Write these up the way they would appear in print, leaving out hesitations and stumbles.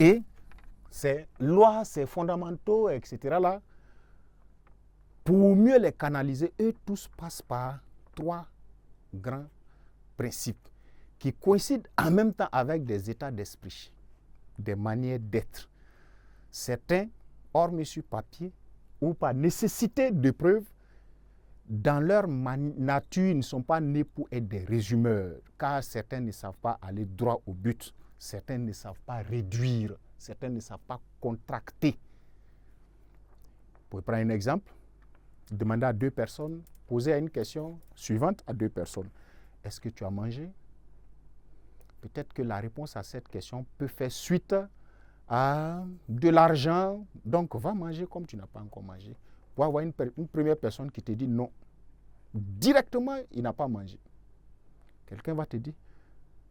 Et ces lois, ces fondamentaux, etc. là, pour mieux les canaliser, eux tous passent par 3 grands principes qui coïncident en même temps avec des états d'esprit, des manières d'être. Certains, hormis sur papier ou par nécessité de preuve, dans leur nature, ils ne sont pas nés pour être des résumeurs, car certains ne savent pas aller droit au but, certains ne savent pas réduire, certains ne savent pas contracter. Vous pouvez prendre un exemple, demander à 2 personnes, poser une question suivante à 2 personnes. Est-ce que tu as mangé? Peut-être que la réponse à cette question peut faire suite à de l'argent, donc va manger comme tu n'as pas encore mangé. Pour avoir une première personne qui te dit non. Directement, il n'a pas mangé. Quelqu'un va te dire,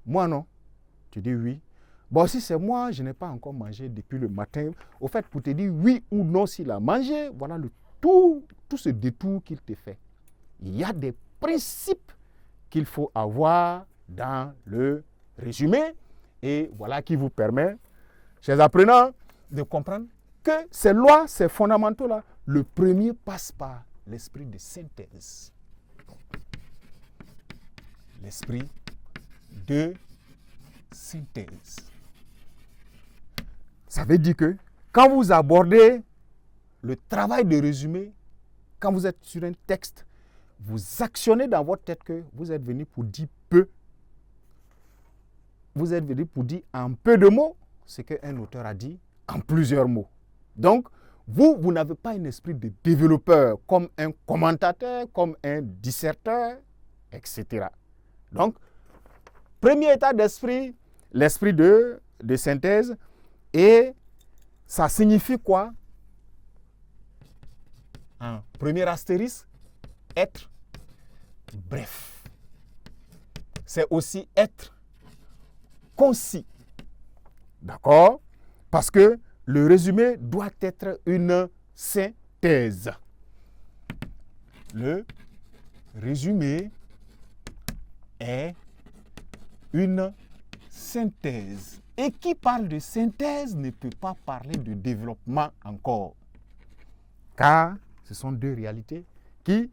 moi non. Tu dis oui. Bon, si c'est moi, je n'ai pas encore mangé depuis le matin. Au fait, pour te dire oui ou non s'il a mangé, voilà tout ce détour qu'il te fait. Il y a des principes qu'il faut avoir dans le résumé et voilà qui vous permet, chers apprenants, de comprendre que ces lois, ces fondamentaux-là, le premier passe par l'esprit de synthèse. L'esprit de synthèse. Ça veut dire que quand vous abordez le travail de résumé, quand vous êtes sur un texte, vous actionnez dans votre tête que vous êtes venu pour dire peu. Vous êtes venu pour dire en peu de mots ce qu'un auteur a dit en plusieurs mots. Donc, vous n'avez pas un esprit de développeur comme un commentateur, comme un disserteur, etc. Donc, premier état d'esprit, l'esprit de synthèse, et ça signifie quoi? Un premier astérisque, être bref. C'est aussi être concis. D'accord? Parce que le résumé doit être une synthèse. Le résumé est une synthèse. Et qui parle de synthèse ne peut pas parler de développement encore. Car ce sont 2 réalités qui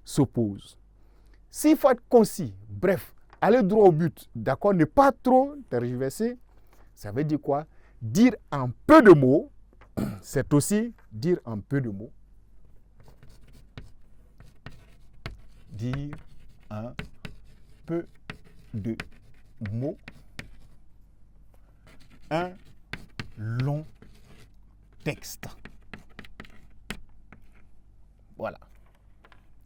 s'opposent. S'il faut être concis, bref, aller droit au but, d'accord, ne pas trop tergiverser, ça veut dire quoi? Dire en peu de mots, c'est aussi dire en peu de mots. Dire en peu de mots. Un long texte. Voilà.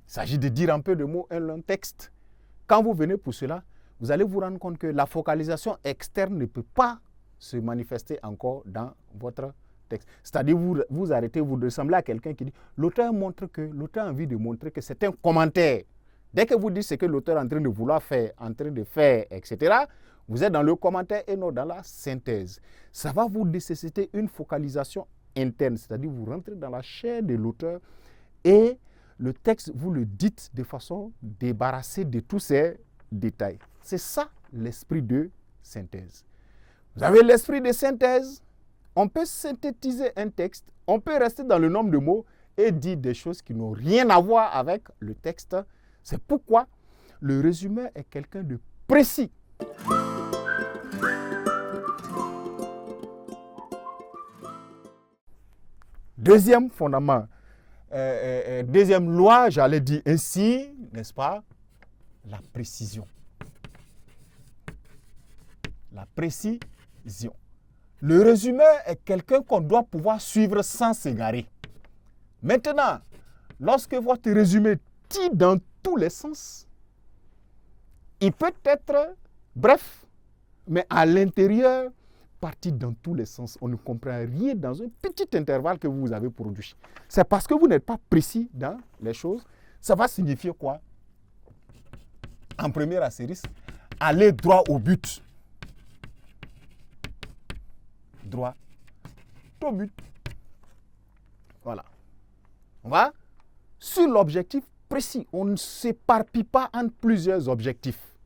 Il s'agit de dire un peu de mots, un long texte. Quand vous venez pour cela, vous allez vous rendre compte que la focalisation externe ne peut pas se manifester encore dans votre texte. C'est-à-dire, vous arrêtez, vous ressemblez à quelqu'un qui dit, l'auteur a envie de montrer que c'est un commentaire. Dès que vous dites ce que l'auteur est en train de vouloir faire, en train de faire, etc., vous êtes dans le commentaire et non dans la synthèse. Ça va vous nécessiter une focalisation interne, c'est-à-dire vous rentrez dans la chair de l'auteur et le texte, vous le dites de façon débarrassée de tous ces détails. C'est ça l'esprit de synthèse. Vous avez l'esprit de synthèse, on peut synthétiser un texte, on peut rester dans le nombre de mots et dire des choses qui n'ont rien à voir avec le texte. C'est pourquoi le résumé est quelqu'un de précis. Deuxième fondament, deuxième loi, j'allais dire ainsi, n'est-ce pas? La précision. La précision. Le résumé est quelqu'un qu'on doit pouvoir suivre sans s'égarer. Maintenant, lorsque votre résumé tire dans tous les sens, il peut être bref, mais à l'intérieur, partir dans tous les sens. On ne comprend rien dans un petit intervalle que vous avez produit. C'est parce que vous n'êtes pas précis dans les choses. Ça va signifier quoi? En premier astérisque, aller droit au but. Droit au but. Voilà. On va sur l'objectif précis. On ne s'éparpille pas entre plusieurs objectifs.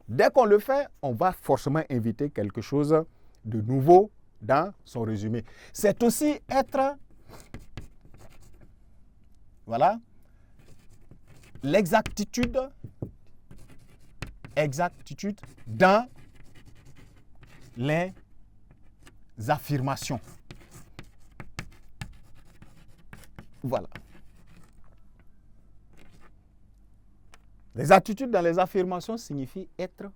Dès qu'on le fait, on va forcément inviter quelque chose de nouveau dans son résumé. C'est aussi être, voilà, l'exactitude dans les affirmations. Voilà. Les attitudes dans les affirmations signifient être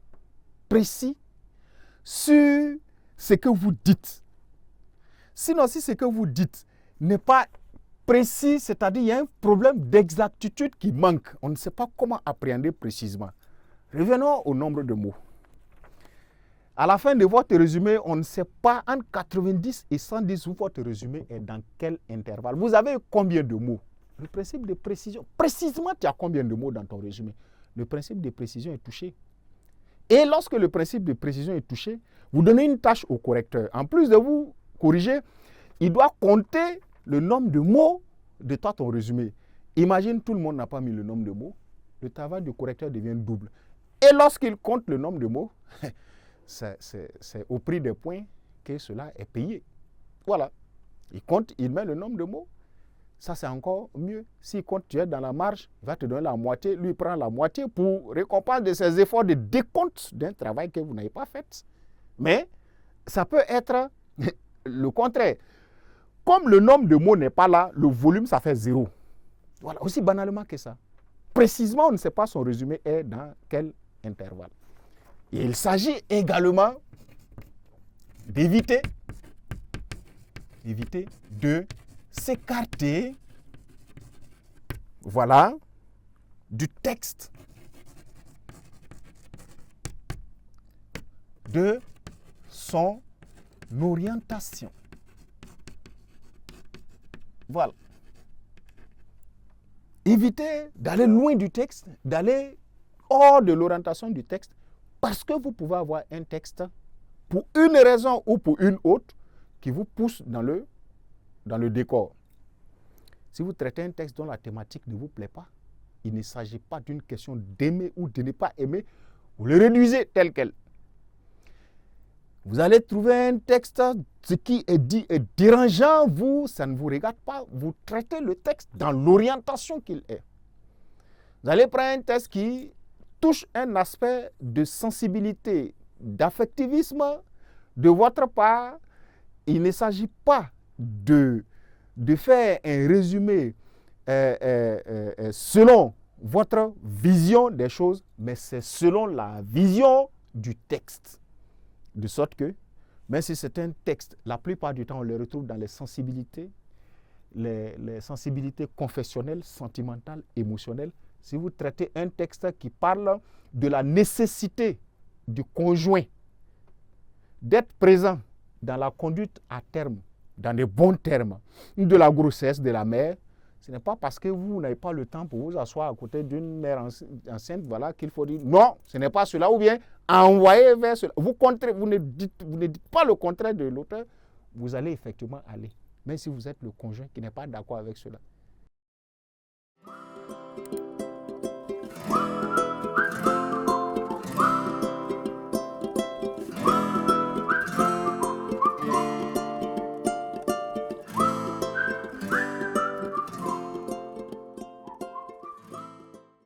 précis sur ce que vous dites. Sinon, si ce que vous dites n'est pas précis, c'est-à-dire il y a un problème d'exactitude qui manque, on ne sait pas comment appréhender précisément. Revenons au nombre de mots. À la fin de votre résumé, on ne sait pas entre 90 et 110 où votre résumé est dans quel intervalle. Vous avez combien de mots? Le principe de précision. Précisément, tu as combien de mots dans ton résumé? Le principe de précision est touché. Et lorsque le principe de précision est touché, vous donnez une tâche au correcteur. En plus de vous corriger, il doit compter le nombre de mots de ton résumé. Imagine, tout le monde n'a pas mis le nombre de mots. Le travail du correcteur devient double. Et lorsqu'il compte le nombre de mots, c'est au prix des points que cela est payé. Voilà. Il compte, il met le nombre de mots. Ça, c'est encore mieux. S'il compte, tu es dans la marge, il va te donner la moitié. Lui, il prend la moitié pour récompense de ses efforts de décompte d'un travail que vous n'avez pas fait. Mais ça peut être le contraire. Comme le nombre de mots n'est pas là, le volume, ça fait 0. Voilà, aussi banalement que ça. Précisément, on ne sait pas son résumé est dans quel intervalle. Et il s'agit également d'éviter de s'écarter, voilà, du texte, de son orientation. Voilà. Évitez d'aller loin du texte, d'aller hors de l'orientation du texte, parce que vous pouvez avoir un texte pour une raison ou pour une autre qui vous pousse dans le décor. Si vous traitez un texte dont la thématique ne vous plaît pas, il ne s'agit pas d'une question d'aimer ou de ne pas aimer, vous le réduisez tel quel. Vous allez trouver un texte, ce qui est dit est dérangeant, ça ne vous regarde pas, vous traitez le texte dans l'orientation qu'il est. Vous allez prendre un texte qui touche un aspect de sensibilité, d'affectivisme de votre part. Il ne s'agit pas de faire un résumé selon votre vision des choses, mais c'est selon la vision du texte. De sorte que, même si c'est un texte, la plupart du temps, on le retrouve dans les sensibilités confessionnelles, sentimentales, émotionnelles. Si vous traitez un texte qui parle de la nécessité du conjoint d'être présent dans la conduite à terme, dans de bons termes, de la grossesse de la mère, ce n'est pas parce que vous n'avez pas le temps pour vous asseoir à côté d'une mère enceinte, voilà, qu'il faut dire non, ce n'est pas cela, ou bien envoyer vers cela. Vous ne dites pas le contraire de l'auteur, vous allez effectivement aller. Mais si vous êtes le conjoint qui n'est pas d'accord avec cela,